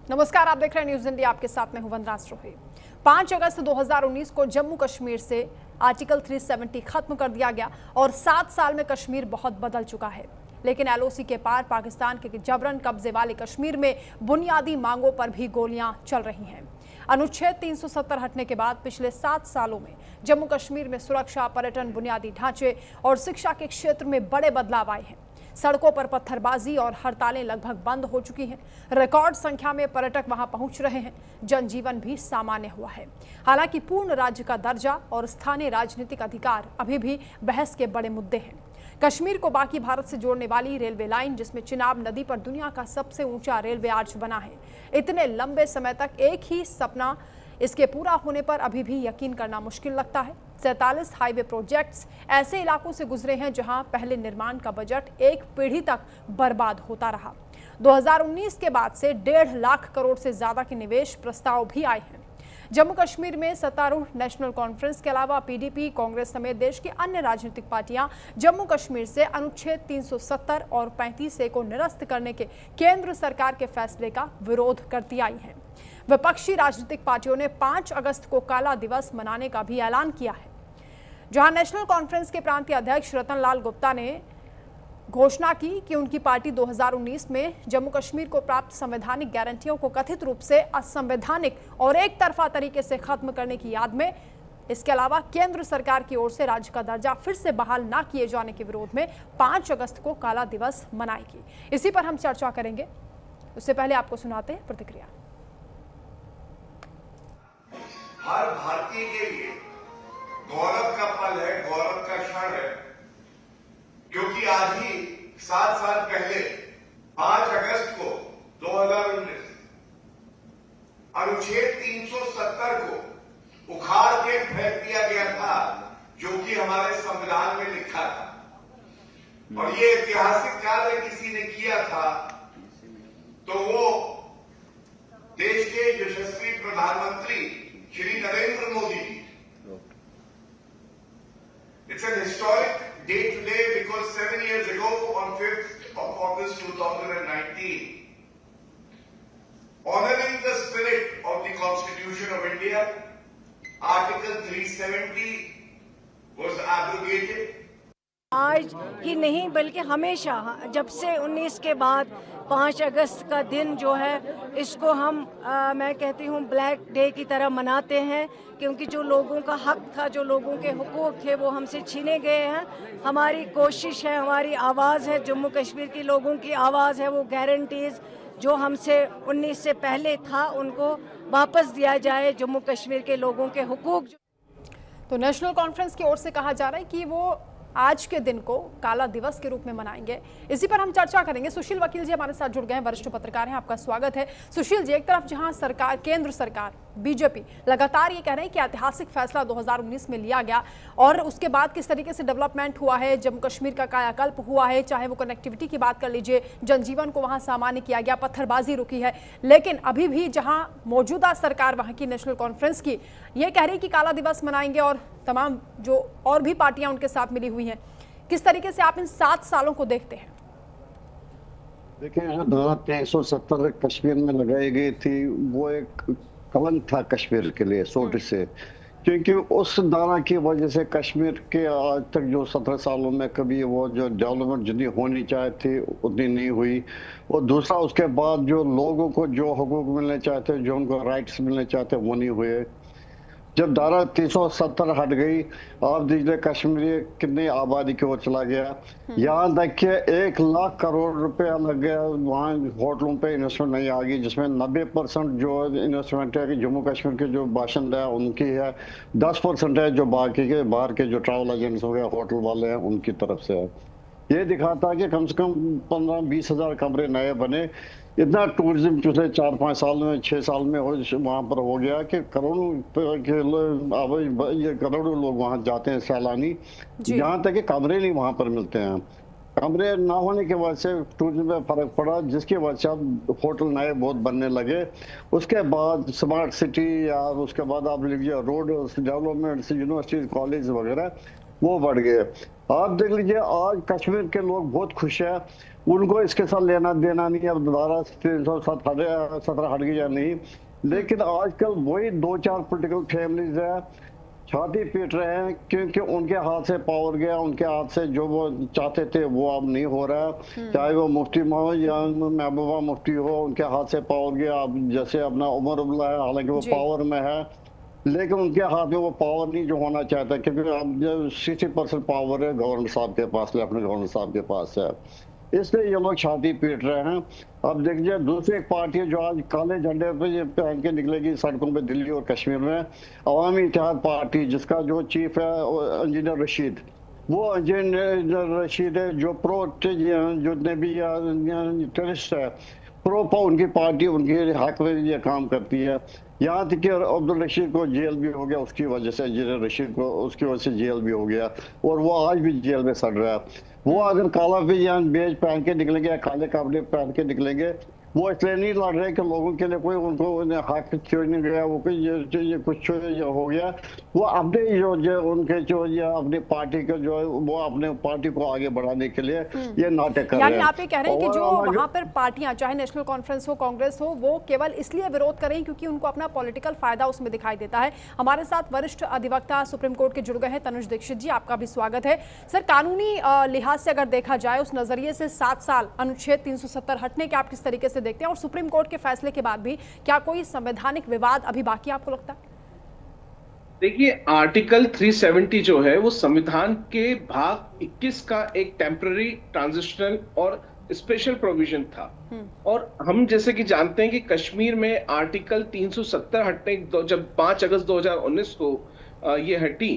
नमस्कार, आप देख रहे हैं न्यूज इंडिया। आपके साथ में हूं वंदना स्रोही। 5 अगस्त 2019 को जम्मू कश्मीर से आर्टिकल 370 खत्म कर दिया गया और 7 साल में कश्मीर बहुत बदल चुका है। लेकिन एलओसी के पार पाकिस्तान के जबरन कब्जे वाले कश्मीर में बुनियादी मांगों पर भी गोलियां चल रही हैं। अनुच्छेद 370 हटने के बाद पिछले 7 सालों में जम्मू कश्मीर में सुरक्षा, पर्यटन, बुनियादी ढांचे और शिक्षा के क्षेत्र में बड़े बदलाव आए हैं। सड़कों पर पत्थरबाजी और हड़तालें लगभग बंद हो चुकी हैं। रिकॉर्ड संख्या में पर्यटक वहां पहुंच रहे हैं। जनजीवन भी सामान्य हुआ है। हालांकि पूर्ण राज्य का दर्जा और स्थानीय राजनीतिक अधिकार अभी भी बहस के बड़े मुद्दे हैं। कश्मीर को बाकी भारत से जोड़ने वाली रेलवे लाइन, जिसमें चिनाब नदी पर दुनिया का सबसे ऊंचा रेलवे आर्च बना है, इतने लंबे समय तक एक ही सपना, इसके पूरा होने पर अभी भी यकीन करना मुश्किल लगता है। 47 हाईवे प्रोजेक्ट्स ऐसे इलाकों से गुजरे हैं जहां पहले निर्माण का बजट एक पीढ़ी तक बर्बाद होता रहा। 2019 के बाद से 1.5 लाख करोड़ से ज्यादा के निवेश प्रस्ताव भी आए हैं। जम्मू कश्मीर में सत्तारूढ़ नेशनल कॉन्फ्रेंस के अलावा पीडीपी, कांग्रेस समेत देश की अन्य राजनीतिक पार्टियां जम्मू कश्मीर से अनुच्छेद 370 और 35A को निरस्त करने के केंद्र सरकार के फैसले का विरोध करती आई हैं। विपक्षी राजनीतिक पार्टियों ने 5 अगस्त को काला दिवस मनाने का भी ऐलान किया है, जहां नेशनल कॉन्फ्रेंस के प्रांतीय अध्यक्ष रतन लाल गुप्ता ने घोषणा की कि उनकी पार्टी 2019 में जम्मू कश्मीर को प्राप्त संवैधानिक गारंटियों को कथित रूप से असंवैधानिक और एक तरफा तरीके से खत्म करने की याद में, इसके अलावा केंद्र सरकार की ओर से राज्य का दर्जा फिर से बहाल न किए जाने के विरोध में 5 अगस्त को काला दिवस मनाएगी। इसी पर हम चर्चा करेंगे। उससे पहले आपको सुनाते हैं प्रतिक्रिया। हर भारतीय के लिए गौरव का पल है, गौरव का क्षण है, क्योंकि आज ही 7 साल पहले 5 अगस्त को 2019 अनुच्छेद 370 को उखाड़ के फेंक दिया गया था, जो कि हमारे संविधान में लिखा था। और ये ऐतिहासिक कार्य किसी ने किया था तो वो देश के यशस्वी प्रधानमंत्री Shri Narendra Modi ji. It's an historic day today because 7 years ago, on 5th of August 2019, honoring the spirit of the Constitution of India, Article 370 was abrogated. आज ही नहीं बल्कि हमेशा, जब से 19 के बाद 5 अगस्त का दिन जो है, इसको हम मैं कहती हूँ ब्लैक डे की तरह मनाते हैं, क्योंकि जो लोगों का हक था, जो लोगों के हुकूक थे, वो हमसे छीने गए हैं। हमारी कोशिश है, हमारी आवाज़ है, जम्मू कश्मीर के लोगों की आवाज़ है, वो गारंटीज़ जो हमसे 19 से पहले था उनको वापस दिया जाए। जम्मू कश्मीर के लोगों के हुकूक। तो नेशनल कॉन्फ्रेंस की ओर से कहा जा रहा है कि वो आज के दिन को काला दिवस के रूप में मनाएंगे। इसी पर हम चर्चा करेंगे। सुशील वकील जी हमारे साथ जुड़ गए हैं, वरिष्ठ पत्रकार हैं, आपका स्वागत है। सुशील जी, एक तरफ जहां सरकार, केंद्र सरकार, बीजेपी लगातार ये कह रहे हैं कि ऐतिहासिक फैसला 2019 में लिया गया और उसके बाद किस तरीके से डेवलपमेंट हुआ है, जम्मू कश्मीर का कायाकल्प हुआ है, चाहे वो कनेक्टिविटी की बात कर लीजिए, जनजीवन को वहां सामान्य किया गया, पत्थरबाजी रुकी है। लेकिन अभी भी जहां मौजूदा सरकार, वहां की नेशनल कॉन्फ्रेंस की, ये कह रही कि काला दिवस मनाएंगे और तमाम जो और भी पार्टियां उनके साथ मिली हुई हैं। किस तरीके से आप इन 7 सालों को देखते हैं? देखिए, जो धारा 370 कश्मीर में लगाई गई थी, वो एक कलंक था कश्मीर के लिए सोच से, क्योंकि उस धारा की वजह से कश्मीर के आज तक जो 17 सालों में कभी वो जो डेवलपमेंट जितनी होनी चाहिए थी उतनी नहीं हुई। और दूसरा, उसके बाद जो लोगों को जो हुकूक मिलने चाहते, जो उनको राइट्स मिलने चाहते, वो नहीं हुए। जब धारा 370 हट गई, आप देखिए कश्मीर कितनी आबादी की ओर चला गया। यहाँ तक कि 1 लाख करोड़ रुपया लग गया वहाँ होटलों पे इन्वेस्टमेंट नहीं आ गई, जिसमें 90% जो इन्वेस्टमेंट है कि जम्मू कश्मीर के जो बाशिंदा है उनकी है, 10% है जो बाकी के बाहर के जो ट्रैवल एजेंट्स हो गए, होटल वाले हैं, उनकी तरफ से है। ये दिखाता है कि कम से कम 15-20 हजार कमरे नए बने। इतना टूरिज्म पिछले 4-5 साल में, 6 साल में वहाँ पर हो गया कि करोड़ों लोग वहाँ जाते हैं सैलानी। यहाँ तक कि कमरे नहीं वहाँ पर मिलते हैं। कमरे ना होने की वजह से टूरिज्म में फर्क पड़ा, जिसकी वजह से अब होटल नए बहुत बनने लगे। उसके बाद स्मार्ट सिटी, या उसके बाद आप लीजिए रोड डेवलपमेंट, यूनिवर्सिटी, कॉलेज वगैरह, वो बढ़ गए। आप देख लीजिए आज कश्मीर के लोग बहुत खुश हैं। उनको इसके साथ लेना देना नहीं, अब दोबारा 317 हट गई या नहीं। लेकिन आजकल वही 2-4 पॉलिटिकल फैमिलीज है छाती पीट रहे हैं, क्योंकि उनके हाथ से पावर गया, उनके हाथ से जो वो चाहते थे वो अब नहीं हो रहा है। चाहे वो मुफ्ती हो या महबूबा मुफ्ती हो, उनके हाथ से पावर गया। अब जैसे अपना उमर अब्दुल्ला है, हालांकि वो पावर में है, लेकिन उनके हाथ में वो पावर नहीं जो होना चाहता, क्योंकि अब जो 60% पावर है गवर्नर साहब के पास, लेफ्टिनेंट गवर्नर साहब के पास है। इसलिए ये लोग छाती पीट रहे हैं। अब देखिए दूसरी एक पार्टी है जो आज काले झंडे पे ये पहन के निकलेगी सड़कों पे दिल्ली और कश्मीर में, अवामी इत्तेहाद पार्टी, जिसका जो चीफ है इंजीनियर रशीद। वो इंजीनियर रशीद है जो प्रो जितने भी टेररिस्ट है, प्रो उनकी पार्टी उनके हक में ये काम करती है। यहाँ तक कि अब्दुल रशीद को जेल भी हो गया उसकी वजह से, इंजीनियर रशीद को उसकी वजह से जेल भी हो गया, और वो आज भी जेल में सड़ रहा है। वो अगर काला बेज पहन के निकलेंगे या काले कपड़े पहन के निकलेंगे, वो इसलिए नहीं लड़ रहे कि लोगों के लिए कोई उनको हक छोड़ नहीं गया, वो कोई ये कुछ हो गया। वो अपने जो उनके जो अपनी पार्टी के जो वो अपने पार्टी को आगे बढ़ाने के लिए ये नाटक कर रहे हैं। यानी आप ये कह रहे हैं कि जो वहां पर पार्टियां, चाहे नेशनल कॉन्फ्रेंस हो, कांग्रेस हो, वो केवल इसलिए विरोध कर रही हैं क्योंकि उनको अपना पॉलिटिकल फायदा उसमें दिखाई देता है। हमारे साथ वरिष्ठ अधिवक्ता सुप्रीम कोर्ट के जुड़ गए हैं तनुज दीक्षित जी, आपका भी स्वागत है। सर, कानूनी लिहाज से अगर देखा जाए, उस नजरिए से 7 साल अनुच्छेद 370 हटने के आप किस तरीके से देखते हैं, और सुप्रीम कोर्ट के फैसले के बाद भी क्या कोई संवैधानिक विवाद अभी बाकी आपको लगता है? देखिए, आर्टिकल 370 जो है वो संविधान के भाग 21 का एक टेम्पररी, ट्रांजिशनल और स्पेशल प्रोविजन था। और हम जैसे कि जानते हैं कि कश्मीर में आर्टिकल 370 हटने जब 5 अगस्त 2019 को ये हटी,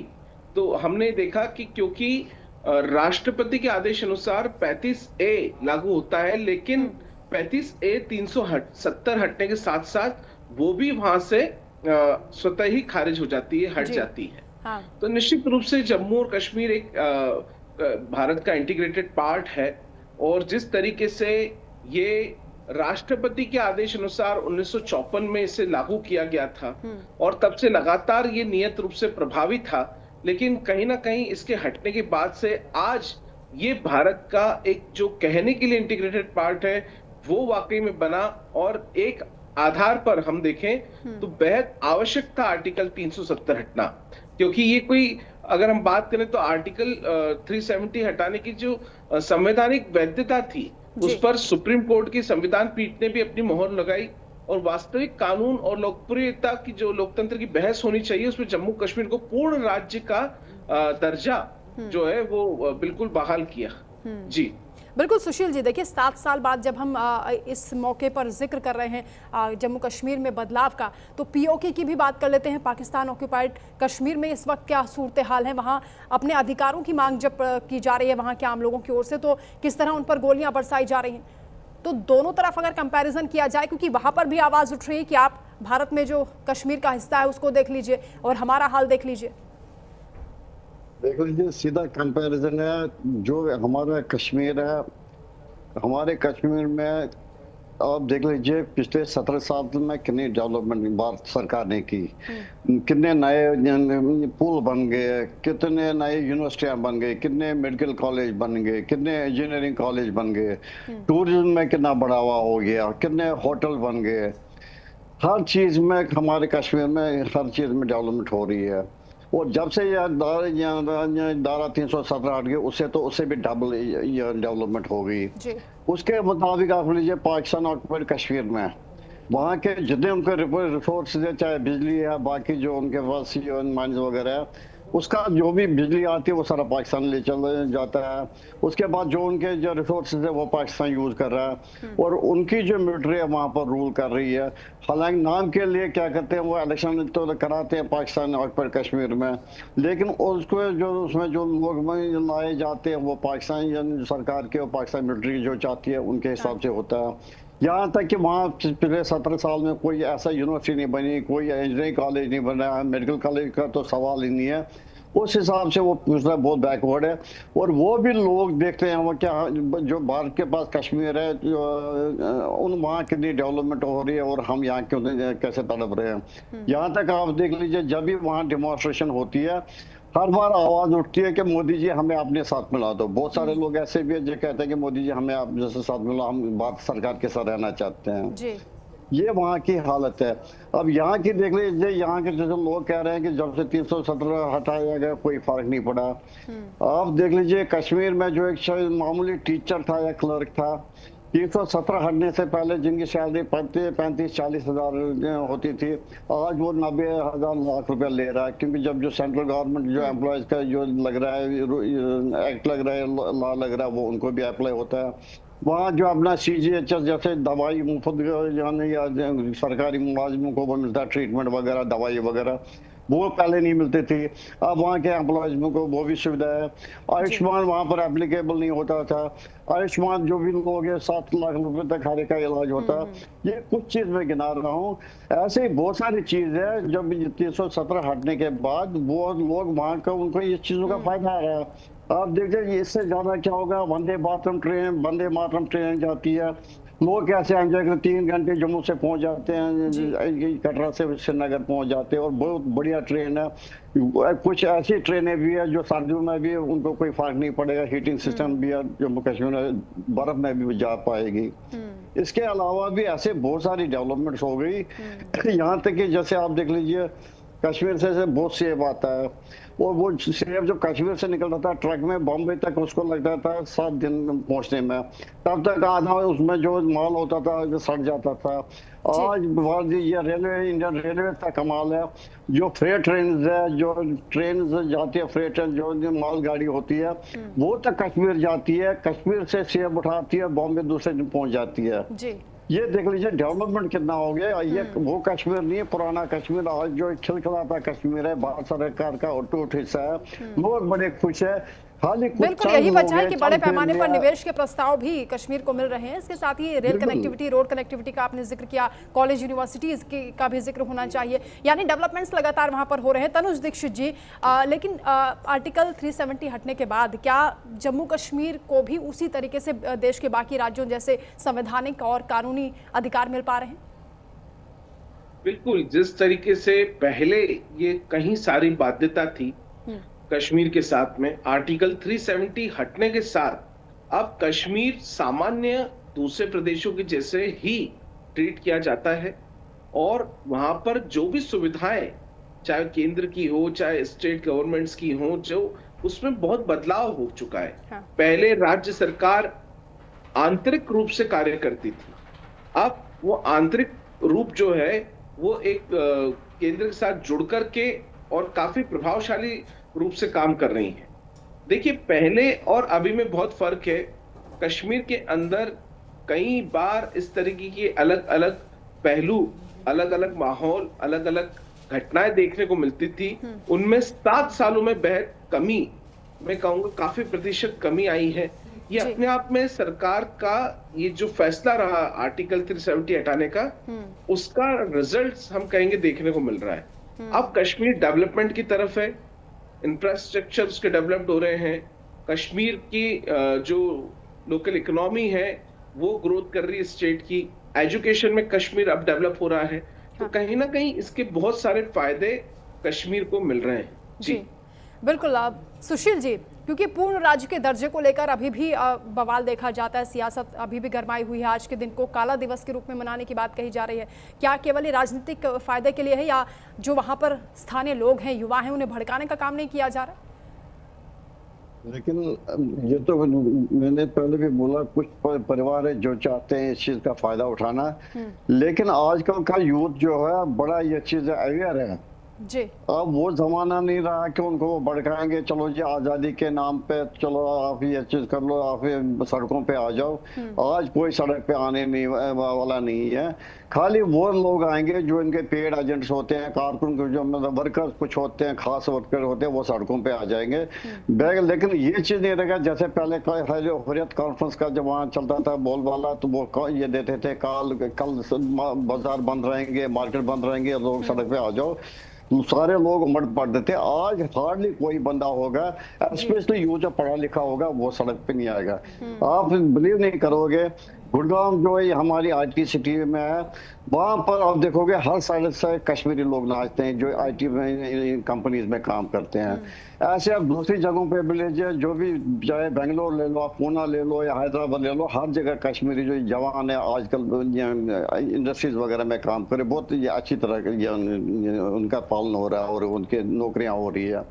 तो हमने देखा कि क्योंकि राष्ट्रपति के आदेश अनुसार 35A लागू होता है, लेकिन 35A 370 हटने के साथ साथ वो भी वहां से स्वतः ही खारिज हो जाती है, हट जाती है। हाँ। तो निश्चित रूप से जम्मू और कश्मीर एक भारत का इंटीग्रेटेड पार्ट है, और जिस तरीके से ये राष्ट्रपति के आदेश अनुसार 1954 में इसे लागू किया गया था, और तब से लगातार ये नियत रूप से प्रभावी था, लेकिन कहीं ना कहीं इसके हटने के बाद से आज ये भारत का एक जो कहने के लिए इंटीग्रेटेड पार्ट है वो वाकई में बना। और एक आधार पर हम देखें तो बेहद आवश्यक था आर्टिकल 370 हटना, क्योंकि ये कोई, अगर हम बात करें तो आर्टिकल 370 हटाने की जो संवैधानिक वैधता थी, उस पर सुप्रीम कोर्ट की संविधान पीठ ने भी अपनी मोहर लगाई, और वास्तविक कानून और लोकप्रियता की जो लोकतंत्र की बहस होनी चाहिए, उसमें जम्मू कश्मीर को पूर्ण राज्य का दर्जा जो है वो बिल्कुल बहाल किया। जी बिल्कुल सुशील जी, देखिए 7 साल बाद जब हम इस मौके पर जिक्र कर रहे हैं जम्मू कश्मीर में बदलाव का, तो पीओके की भी बात कर लेते हैं। पाकिस्तान ऑक्यूपाइड कश्मीर में इस वक्त क्या सूरत हाल है? वहाँ अपने अधिकारों की मांग जब की जा रही है वहाँ के आम लोगों की ओर से, तो किस तरह उन पर गोलियां बरसाई जा रही हैं? तो दोनों तरफ अगर कंपैरिजन किया जाए, क्योंकि वहाँ पर भी आवाज़ उठ रही है कि आप भारत में जो कश्मीर का हिस्सा है उसको देख लीजिए और हमारा हाल देख लीजिए। देख लीजिए, सीधा कंपैरिजन है। जो हमारा कश्मीर है, हमारे कश्मीर में आप देख लीजिए पिछले 17 साल में कितनी डेवलपमेंट भारत सरकार ने की, कितने नए पुल बन गए, कितने नए यूनिवर्सिटियां बन गई, कितने मेडिकल कॉलेज बन गए, कितने इंजीनियरिंग कॉलेज बन गए, टूरिज्म में कितना बढ़ावा हो गया, कितने होटल बन गए। हर चीज में हमारे कश्मीर में हर चीज में डेवलपमेंट हो रही है। और जब से यह दारा 317 हट गई, उससे भी डबल डेवलपमेंट हो गई। उसके मुताबिक आप लीजिए पाकिस्तान ऑक्युपाइड कश्मीर में वहाँ के जितने उनके रिसोर्स है, चाहे बिजली है, बाकी जो उनके पास माइंस वगैरह है, उसका जो भी बिजली आती है वो सारा पाकिस्तान ले चल जाता है। उसके बाद जो उनके जो रिसोर्सेज है वो पाकिस्तान यूज कर रहा है, और उनकी जो मिलिट्री है वहाँ पर रूल कर रही है। हालांकि नाम के लिए क्या करते हैं, वो इलेक्शन तो कराते हैं पाकिस्तान ऑक्युपाइड कश्मीर में, लेकिन उसको जो उसमें जो लोग लाए जाते हैं वो पाकिस्तान सरकार के और पाकिस्तान मिलिट्री जो चाहती है उनके हिसाब से होता है। यहाँ तक कि वहाँ पिछले 17 साल में कोई ऐसा यूनिवर्सिटी नहीं बनी, कोई इंजीनियरिंग कॉलेज नहीं बना, मेडिकल कॉलेज का तो सवाल ही नहीं है। उस हिसाब से वो दूसरा बहुत बैकवर्ड है। और वो भी लोग देखते हैं वो क्या जो भारत के पास कश्मीर है, उन वहाँ कितनी डेवलपमेंट हो रही है और हम यहाँ क्यों कैसे तड़प रहे हैं। यहाँ तक आप देख लीजिए, जब भी वहाँ डेमोन्स्ट्रेशन होती है, हर बार आवाज उठती है कि मोदी जी हमें अपने साथ मिला दो। बहुत सारे लोग ऐसे भी हैं जो कहते हैं कि मोदी जी हमें आप जैसे साथ मिला, हम भारत सरकार के साथ रहना चाहते हैं। जी। ये वहाँ की हालत है। अब यहाँ की देख लीजिए, यहाँ के जैसे लोग कह रहे हैं कि जब से 317 हटाया गया कोई फर्क नहीं पड़ा। आप देख लीजिए कश्मीर में जो एक शायद मामूली टीचर था या क्लर्क था, 317 हटने से पहले जिनकी सैलरी 35-40 हजार होती थी, आज वो 90,000 लाख रुपया ले रहा है। क्योंकि जब जो सेंट्रल गवर्नमेंट जो एम्प्लॉयज का जो लग रहा है एक्ट लग रहा है, लॉ लग रहा है, वो उनको भी अप्लाई होता है। वहाँ जो अपना CGHS जैसे दवाई मुफ्त यानी या सरकारी मुलाजिमों को वो मिलता है, ट्रीटमेंट वगैरह दवाई वगैरह, वो पहले नहीं मिलती थी। अब वहाँ के एम्प्लॉयज को वो भी सुविधा है। आयुष्मान वहाँ पर एप्लीकेबल नहीं होता था। आयुष्मान जो भी लोग हैं 7 लाख रुपए तक हर एक का इलाज होता है। ये कुछ चीज मैं गिना रहा हूँ, ऐसे ही बहुत सारी चीज है। जब 317 हटने के बाद वो लोग वहाँ का उनको इस चीजों का फायदा आ रहा है। आप देखिए इससे ज्यादा क्या होगा। वंदे मातरम ट्रेन जाती है, लोग कैसे एंजॉय करते, 3 घंटे जम्मू से पहुंच जाते हैं, कटरा से श्रीनगर पहुंच जाते हैं, और बहुत बढ़िया ट्रेन है। कुछ ऐसी ट्रेनें भी है जो सर्दियों में भी उनको कोई फर्क नहीं पड़ेगा, हीटिंग सिस्टम भी है, जम्मू कश्मीर में बर्फ में भी जा पाएगी। इसके अलावा भी ऐसे बहुत सारी डेवलपमेंट्स हो गई। यहाँ तक कि जैसे आप देख लीजिए कश्मीर से बहुत सेब आता है, और वो सेब जो कश्मीर से निकलता था ट्रक में बॉम्बे तक उसको लगता था 7 दिन पहुंचने में, तब तक आधा उसमें जो माल होता था सड़ जाता था। आज ये रेलवे, इंडियन रेलवे का कमाल है। जो फ्रेट ट्रेन है, जो ट्रेन जाती है, फ्रेट ट्रेन जो माल गाड़ी होती है, वो तक कश्मीर जाती है, कश्मीर से सेब उठाती है, बॉम्बे दूसरे दिन पहुंच जाती है। जी। ये देख लीजिए डेवलपमेंट कितना हो गया। ये वो कश्मीर नहीं है, पुराना कश्मीर आज जो खिलखिलाता कश्मीर है, भारत सरकार का अटूट हिस्सा है। लोग बड़े खुश है। खाली बिल्कुल यही वजह है कि बड़े पैमाने पर निवेश के प्रस्ताव भी कश्मीर को मिल रहे हैं। इसके साथ ही रेल कनेक्टिविटी, रोड कनेक्टिविटी का आपने जिक्र किया, कॉलेज यूनिवर्सिटीज का भी जिक्र होना चाहिए, यानी डेवलपमेंट्स लगातार वहां पर हो रहे हैं। तनुज दीक्षित जी, लेकिन आर्टिकल 370 हटने के बाद क्या जम्मू कश्मीर को भी उसी तरीके से देश के बाकी राज्यों जैसे संवैधानिक और कानूनी अधिकार मिल पा रहे हैं? बिल्कुल, जिस तरीके से पहले ये कहीं सारी बाध्यता थी कश्मीर के साथ में, आर्टिकल 370 हटने के साथ अब कश्मीर सामान्य दूसरे प्रदेशों के जैसे ही ट्रीट किया जाता है, और वहां पर जो भी सुविधाएं चाहे केंद्र की हो चाहे स्टेट गवर्नमेंट्स की हो, जो उसमें बहुत बदलाव हो चुका है। हाँ। पहले राज्य सरकार आंतरिक रूप से कार्य करती थी, अब वो आंतरिक रूप जो है वो एक केंद्र के साथ जुड़ करके और काफी प्रभावशाली रूप से काम कर रही है। देखिए, पहले और अभी में बहुत फर्क है। कश्मीर के अंदर कई बार इस तरीके की अलग अलग पहलू, अलग अलग माहौल, अलग अलग घटनाएं देखने को मिलती थी। उनमें 7 सालों में बेहद कमी, मैं कहूंगा काफी प्रतिशत कमी आई है। ये अपने आप में सरकार का ये जो फैसला रहा आर्टिकल 370 हटाने का, उसका रिजल्ट्स हम कहेंगे देखने को मिल रहा है। अब कश्मीर डेवलपमेंट की तरफ है, इंफ्रास्ट्रक्चर उसके डेवलप्ड हो रहे हैं, कश्मीर की जो लोकल इकोनॉमी है वो ग्रोथ कर रही है स्टेट की, एजुकेशन में कश्मीर अब डेवलप हो रहा है। तो कहीं ना कहीं इसके बहुत सारे फायदे कश्मीर को मिल रहे हैं। जी बिल्कुल। सुशील जी, क्योंकि पूर्ण राज्य के दर्जे को लेकर अभी भी बवाल देखा जाता है, सियासत अभी भी गरमाई हुई है, आज के दिन को काला दिवस के रूप में मनाने की बात कही जा रही है, क्या केवल ये राजनीतिक फायदे के लिए है या जो वहां पर स्थानीय लोग हैं, युवा हैं, उन्हें भड़काने का काम नहीं किया जा रहा? लेकिन ये तो मैंने पहले भी बोला, कुछ परिवार है जो चाहते हैं इस चीज का फायदा उठाना, लेकिन आजकल का यूथ जो है बड़ा ये चीज अवेयर है जी। अब वो जमाना नहीं रहा कि उनको वो भड़काएंगे, चलो जी आजादी के नाम पे चलो आप ये चीज कर लो, आप ये सड़कों पे आ जाओ। आज कोई सड़क पे आने नहीं वाला नहीं है, खाली वो लोग आएंगे जो इनके पेड एजेंट्स होते हैं, कारकुन जो मतलब वर्कर्स कुछ होते हैं, खास वर्कर होते हैं, वो सड़कों पे आ जाएंगे। लेकिन ये चीज नहीं रहेगा जैसे पहले हुर्रियत कॉन्फ्रेंस का जब वहाँ चलता था बोलबाला, तो वो ये देते थे कल बाजार बंद रहेंगे, मार्केट बंद रहेंगे, लोग सड़क पे आ जाओ, सारे लोग उमड़ पड़ते थे। आज हार्डली कोई बंदा होगा, स्पेशली यूथ जो पढ़ा लिखा होगा, वो सड़क पे नहीं आएगा। आप बिलीव नहीं करोगे, गुड़गांव जो है हमारी आईटी सिटी में है, वहां पर आप देखोगे हर साइड से कश्मीरी लोग नाचते हैं जो आईटी में कंपनीज में काम करते हैं। ऐसे आप दूसरी जगहों पे भी लीजिए, जो भी चाहे बेंगलोर ले लो, आप पूना ले लो या हैदराबाद ले लो, हर जगह कश्मीरी जो जवान है आजकल इंडस्ट्रीज वगैरह में काम करे, बहुत अच्छी तरह उनका पालन हो रहा है और उनके नौकरियां हो रही है।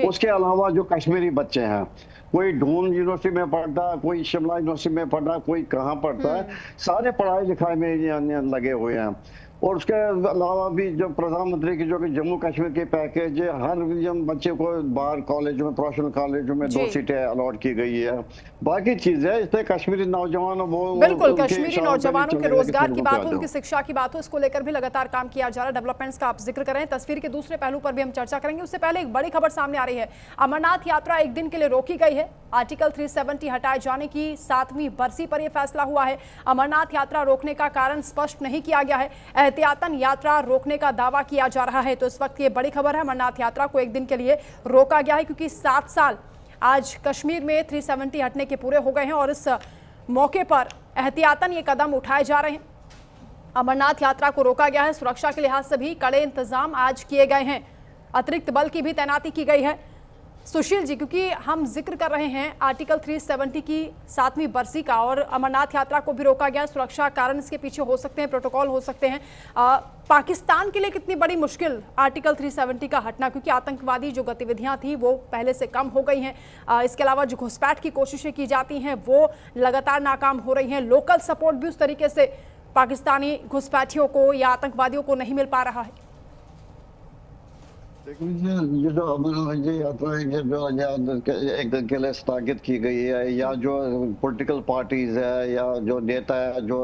उसके अलावा जो कश्मीरी बच्चे हैं, कोई ढूंढ यूनिवर्सिटी में पढ़ता है, कोई शिमला यूनिवर्सिटी में पढ़ता है, कोई कहाँ पढ़ता है, सारे पढ़ाई लिखाई में लगे हुए हैं। और उसके अलावा भी जो प्रधानमंत्री की जो कि जम्मू कश्मीर के पैकेज है, हर बच्चे को बाहर कॉलेजों में, प्रोफेशनल कॉलेजों में 2 सीटें अलॉट की गई है। बाकी चीजें इससे कश्मीरी नौजवान वो बिल्कुल कश्मीरी नौजवानों के रोजगार की बात हो, उनकी शिक्षा की बात हो, इसको लेकर भी लगातार काम किया जा रहा है। डेवलपमेंट्स का आप जिक्र करें, तस्वीर के दूसरे पहलू पर भी हम चर्चा करेंगे। उससे पहले एक बड़ी खबर सामने आ रही है। अमरनाथ यात्रा एक दिन के लिए रोकी गई है। आर्टिकल 370 हटाए जाने की 7वीं बरसी पर यह फैसला हुआ है। अमरनाथ यात्रा रोकने का कारण स्पष्ट नहीं किया गया है। एहतियातन यात्रा रोकने का दावा किया जा रहा है। तो इस वक्त ये बड़ी खबर है, अमरनाथ यात्रा को एक दिन के लिए रोका गया है क्योंकि 7 साल आज कश्मीर में 370 हटने के पूरे हो गए हैं और इस मौके पर एहतियातन ये कदम उठाए जा रहे हैं। अमरनाथ यात्रा को रोका गया है। सुरक्षा के लिहाज से भी कड़े इंतजाम आज किए गए हैं। अतिरिक्त बल की भी तैनाती की गई है। सुशील जी, क्योंकि हम जिक्र कर रहे हैं आर्टिकल 370 की 7वीं बरसी का और अमरनाथ यात्रा को भी रोका गया, सुरक्षा कारण इसके पीछे हो सकते हैं, प्रोटोकॉल हो सकते हैं। पाकिस्तान के लिए कितनी बड़ी मुश्किल आर्टिकल 370 का हटना, क्योंकि आतंकवादी जो गतिविधियां थी वो पहले से कम हो गई हैं। इसके अलावा जो घुसपैठ की कोशिशें की जाती हैं वो लगातार नाकाम हो रही हैं। लोकल सपोर्ट भी उस तरीके से पाकिस्तानी घुसपैठियों को या आतंकवादियों को नहीं मिल पा रहा है। देखिए, ये जो अमरनाथ यात्रा है, ये जो एक दिन के लिए स्थगित की गई है, या जो पॉलिटिकल पार्टीज है या जो नेता है जो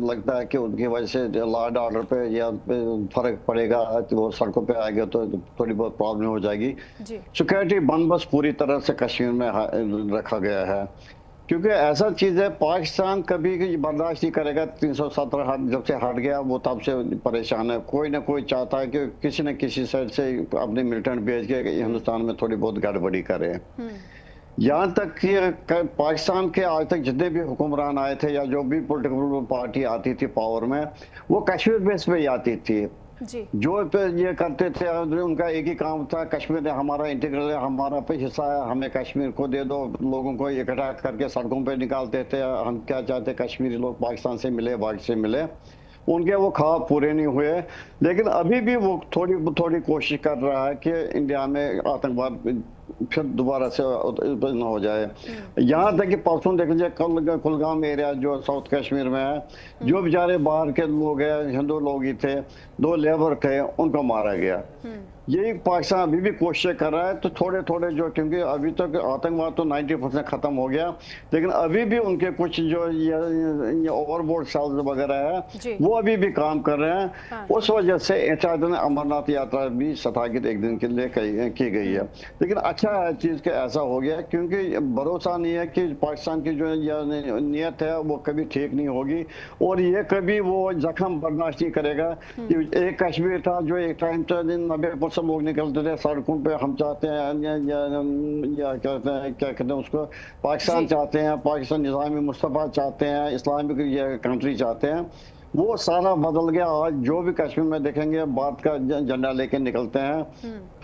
लगता है कि उनकी वजह से लॉ एंड ऑर्डर पे या फर्क पड़ेगा, तो वो सड़कों पे आएगा तो थोड़ी बहुत प्रॉब्लम हो जाएगी। सिक्योरिटी बंदोबस्त पूरी तरह से कश्मीर में रखा गया है, क्योंकि ऐसा चीज है पाकिस्तान कभी बर्दाश्त नहीं करेगा। 317 जब से हट गया वो तब से परेशान है। कोई ना कोई चाहता है कि किसी न किसी साइड से अपने मिलिटेंट भेज के हिंदुस्तान में थोड़ी बहुत गड़बड़ी करे। यहाँ तक कि पाकिस्तान के आज तक जितने भी हुक्मरान आए थे या जो भी पॉलिटिकल पार्टी आती थी पावर में, वो कश्मीर बेस पे ही आती थी। जो ये करते थे उनका एक ही काम था, कश्मीर हमारा इंटीग्रल है, हमारा पे हिस्सा है, हमें कश्मीर को दे दो। लोगों को इकट्ठा करके सड़कों पे निकालते थे। हम क्या चाहते, कश्मीरी लोग पाकिस्तान से मिले, बाग से मिले। उनके वो ख्वाब पूरे नहीं हुए। लेकिन अभी भी वो थोड़ी कोशिश कर रहा है कि इंडिया में आतंकवाद फिर दोबारा से न हो जाए। यहाँ तक कि परसों देख लीजिए, कुलगाम एरिया जो साउथ कश्मीर में है, जो बेचारे बाहर के लोग हैं, हिंदू लोग ही थे, 2 लेबर थे, उनको मारा गया। यही पाकिस्तान अभी भी कोशिश कर रहा है। तो थोड़े थोड़े जो, क्योंकि अभी तक आतंकवाद तो 90% खत्म हो गया, लेकिन अभी भी उनके कुछ जो ये ओवरबोर्ड सेल्स वगैरह है वो अभी भी काम कर रहे हैं। उस वजह से अमरनाथ यात्रा भी स्थगित एक दिन के लिए की गई है। लेकिन अच्छा है चीज के ऐसा हो गया, क्योंकि भरोसा नहीं है कि पाकिस्तान की जो नीयत है वो कभी ठीक नहीं होगी और ये कभी वो जख्म बर्दाश्त नहीं करेगा। एक कश्मीर था जो एक टाइम 90% लोग निकलते थे सड़कों पे, हम चाहते हैं या क्या कहते हैं उसको, पाकिस्तान चाहते हैं, पाकिस्तान निज़ाम मुस्तफ़ा चाहते हैं, इस्लामिक कंट्री चाहते हैं। वो सारा बदल गया। आज जो भी कश्मीर में देखेंगे बात का झंडा लेके निकलते हैं।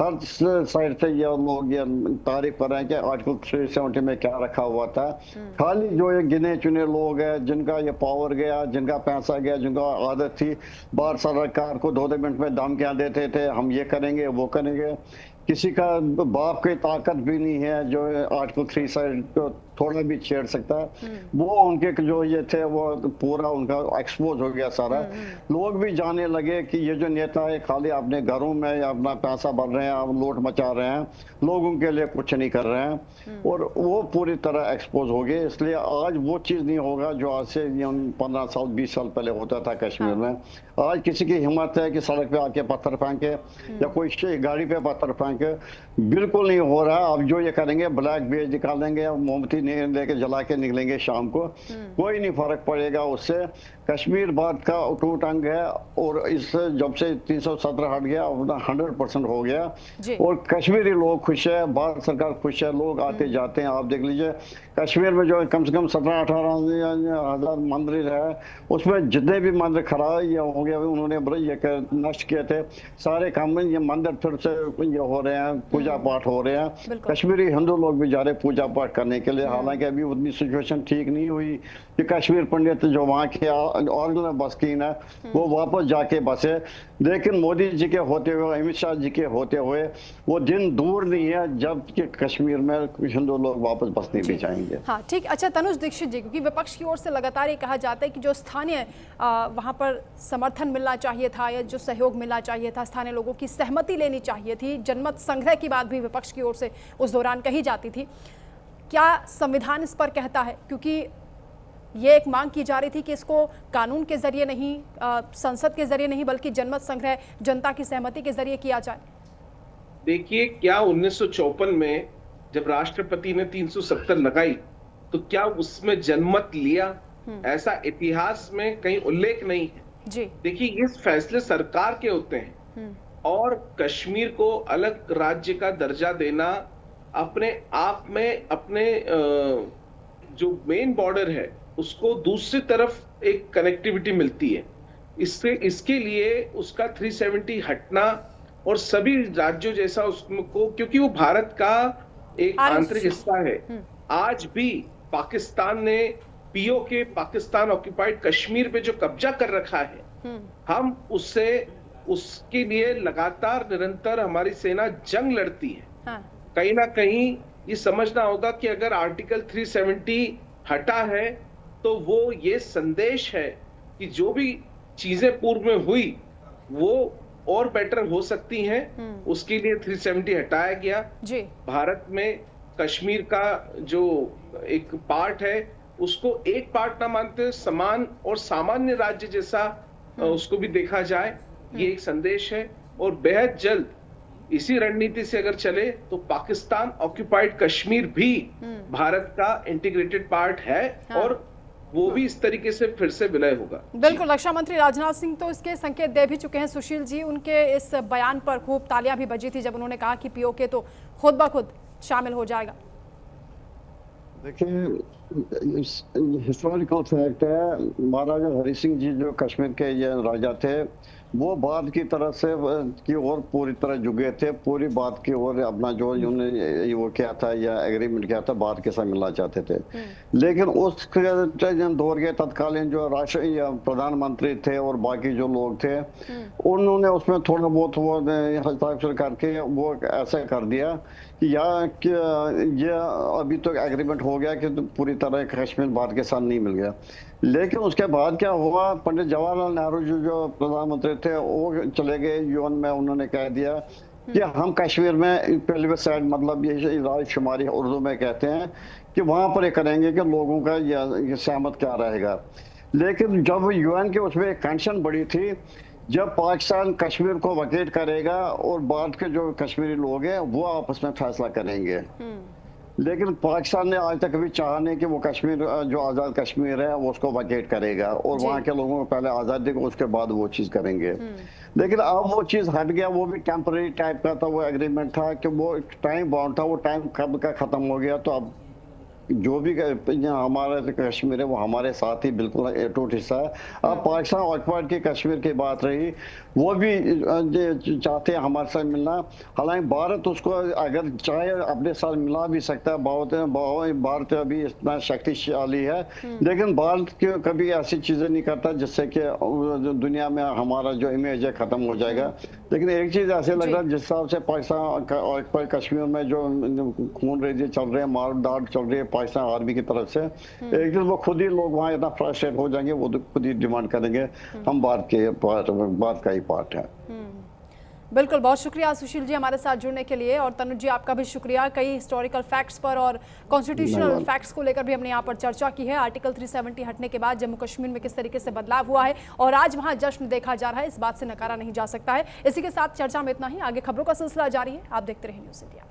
हर साइड से ये लोग ये तारीफ कर रहे हैं कि आर्टिकल 370 में क्या रखा हुआ था। खाली जो ये गिने चुने लोग हैं जिनका ये पावर गया, जिनका पैसा गया, जिनका आदत थी बाहर सरकार को 2 मिनट में धमकियां देते थे, हम ये करेंगे वो करेंगे। किसी का बाप की ताकत भी नहीं है जो आर्टिकल 370 को थोड़ा भी छेड़ सकता है। वो उनके जो ये थे वो पूरा उनका एक्सपोज हो गया सारा। लोग भी जाने लगे कि ये जो नेता है खाली अपने घरों में या अपना पैसा भर रहे हैं, लूट मचा रहे हैं, लोगों के लिए कुछ नहीं कर रहे हैं और वो पूरी तरह एक्सपोज हो गए। इसलिए आज वो चीज नहीं होगा जो आज से 15 साल 20 साल पहले होता था कश्मीर में। आज किसी की हिम्मत है कि सड़क पे आके पत्थर फेंके या कोई गाड़ी पे पत्थर फेंके, बिल्कुल नहीं हो रहा। अब जो ये करेंगे ब्लैक बेज निकालेंगे, मोमबत्ती लेके जला के निकलेंगे शाम को, कोई नहीं फर्क पड़ेगा उससे। कश्मीर भारत का अटूट अंग है और इस जब से 317 हट गया अपना 100% हो गया जी। और कश्मीरी लोग खुश है, भारत सरकार खुश है, लोग आते जाते हैं। आप देख लीजिए कश्मीर में जो कम से कम 17-18 हजार मंदिर है, उसमें जितने भी मंदिर खराब ये हो गए उन्होंने ये नष्ट किए थे, सारे काम में ये मंदिर फिर से ये हो रहे हैं, पूजा पाठ हो रहे हैं। कश्मीरी हिंदू लोग भी जा रहे पूजा पाठ करने के लिए। हालांकि अभी उतनी सिचुएशन ठीक नहीं हुई कि कश्मीर पंडित जो वहाँ के ऑरिजिनल बस्तीन है वो वापस जाके बसे, लेकिन मोदी जी के होते हुए, अमित शाह जी के होते हुए वो दिन दूर नहीं है जब कि कश्मीर में हिंदू लोग वापस बसने भी जाएंगे। हाँ ठीक। अच्छा तनुज दीक्षित जी, क्योंकि विपक्ष की ओर से लगातार ये कहा जाता है कि जो स्थानीय वहाँ पर समर्थन मिलना चाहिए था या जो सहयोग मिलना चाहिए था, स्थानीय लोगों की सहमति लेनी चाहिए थी, जनमत संग्रह की बात भी विपक्ष की ओर से उस दौरान कही जाती थी, क्या संविधान इस पर कहता है? क्योंकि ये एक मांग की जा रही थी कि इसको कानून के जरिए नहीं, संसद के जरिए नहीं, बल्कि जनमत संग्रह जनता की सहमति के जरिए किया जाए। देखिए, क्या 1954 में जब राष्ट्रपति ने 370 लगाई तो क्या उसमें जनमत लिया? ऐसा इतिहास में कहीं उल्लेख नहीं है जी। देखिए, ये फैसले सरकार के होते हैं और कश्मीर को अलग राज्य का दर्जा देना अपने आप में अपने जो मेन बॉर्डर है उसको दूसरी तरफ एक कनेक्टिविटी मिलती है। इसके लिए उसका 370 हटना और सभी राज्यों जैसा उसको, क्योंकि वो भारत का एक आंतरिक हिस्सा है। आज भी पाकिस्तान ने पीओके, पाकिस्तान ऑक्युपाइड कश्मीर पे जो कब्जा कर रखा है, हम उसके लिए लगातार निरंतर हमारी सेना जंग लड़ती है। हाँ। कहीं ना कहीं ये समझना होगा कि अगर आर्टिकल 370 हटा है तो वो ये संदेश है कि जो भी चीजें पूर्व में हुई वो और बेटर हो सकती हैं, उसके लिए 370 हटाया गया जी। भारत में कश्मीर का जो एक पार्ट है उसको एक पार्ट ना मानते, समान और सामान्य राज्य जैसा उसको भी देखा जाए, ये एक संदेश है। और बेहद जल्द इसी रणनीति से अगर चले तो पाकिस्तान ऑक्युपाइड कश्मीर भी भारत का इंटीग्रेटेड पार्ट है। हाँ। और वो भी इस तरीके से फिर से विलय होगा। बिल्कुल। रक्षा मंत्री राजनाथ सिंह तो इसके संकेत दे भी चुके हैं सुशील जी। उनके इस बयान पर खूब तालियां भी बजी थी जब उन्होंने कहा कि पीओके तो खुद ब खुद शामिल हो जाएगा। देखिए, हिस्टोरिकल फैक्ट है, महाराजा हरि सिंह जी जो कश्मीर के ये राजा थे वो बात की तरफ से की ओर पूरी तरह झुके थे, पूरी बात की ओर अपना जो उन्होंने वो किया था या एग्रीमेंट किया था बात के साथ मिलना चाहते थे। लेकिन उस दौर के तत्कालीन जो राष्ट्र या प्रधानमंत्री थे और बाकी जो लोग थे उन्होंने उसमें थोड़ा बहुत वो हस्ताक्षर करके वो ऐसा कर दिया कि ये अभी तो एग्रीमेंट हो गया कि तो पूरी तरह कश्मीर भारत के साथ नहीं मिल गया। लेकिन उसके बाद क्या हुआ, पंडित जवाहरलाल नेहरू जी जो प्रधानमंत्री थे वो चले गए यूएन में, उन्होंने कह दिया कि हम कश्मीर में प्लेबिसाइड, मतलब ये रायशुमारी उर्दू में कहते हैं, कि वहां पर ये करेंगे कि लोगों का ये सहमत क्या रहेगा। लेकिन जब यूएन के उसमें एक कंडीशन बड़ी थी, जब पाकिस्तान कश्मीर को वकेट करेगा और भारत के जो कश्मीरी लोग हैं वो आपस में फैसला करेंगे। लेकिन पाकिस्तान ने आज तक भी चाहा नहीं कि वो कश्मीर जो आज़ाद कश्मीर है वो उसको वकेट करेगा और वहाँ के लोगों को पहले आज़ादी को उसके बाद वो चीज़ करेंगे। लेकिन अब वो चीज़ हट गया, वो भी टेम्पररी टाइप का था, वो एग्रीमेंट था कि वो टाइम बाउंड था, वो टाइम कब का ख़त्म हो गया। तो अब जो भी हमारा कश्मीर है वो हमारे साथ ही बिल्कुल अटूट हिस्सा है। अब पाकिस्तान ऑक्युपाइड की कश्मीर की बात रही, वो भी चाहते हैं हमारे साथ मिलना। हालांकि भारत उसको अगर चाहे अपने साथ मिला भी सकता है, भारत अभी इतना शक्तिशाली है, लेकिन भारत कभी ऐसी चीजें नहीं करता जिससे कि दुनिया में हमारा जो इमेज है खत्म हो जाएगा। लेकिन एक चीज ऐसे लग रहा है जिस हिसाब से पाकिस्तान ऑक्युपाइड कश्मीर में जो खून रेजी चल रहे हैं, मार दाड़ चल रही है पाकिस्तान आर्मी की तरफ से, एक दिन वो खुद ही लोग वहाँ इतना फ्रस्ट्रेट हो जाएंगे, वो खुद ही डिमांड करेंगे हम भारत का ही पार्ट है। बिल्कुल, बहुत शुक्रिया सुशील जी हमारे साथ जुड़ने के लिए, और तनुज जी आपका भी शुक्रिया। कई हिस्टोरिकल फैक्ट्स पर और कॉन्स्टिट्यूशनल फैक्ट्स को लेकर भी हमने यहाँ पर चर्चा की है। आर्टिकल 370 हटने के बाद जम्मू कश्मीर में किस तरीके से बदलाव हुआ है और आज वहाँ जश्न देखा जा रहा है, इस बात से नकारा नहीं जा सकता है। इसी के साथ चर्चा में इतना ही, आगे खबरों का सिलसिला जारी है, आप देखते रहिए न्यूज़ इंडिया।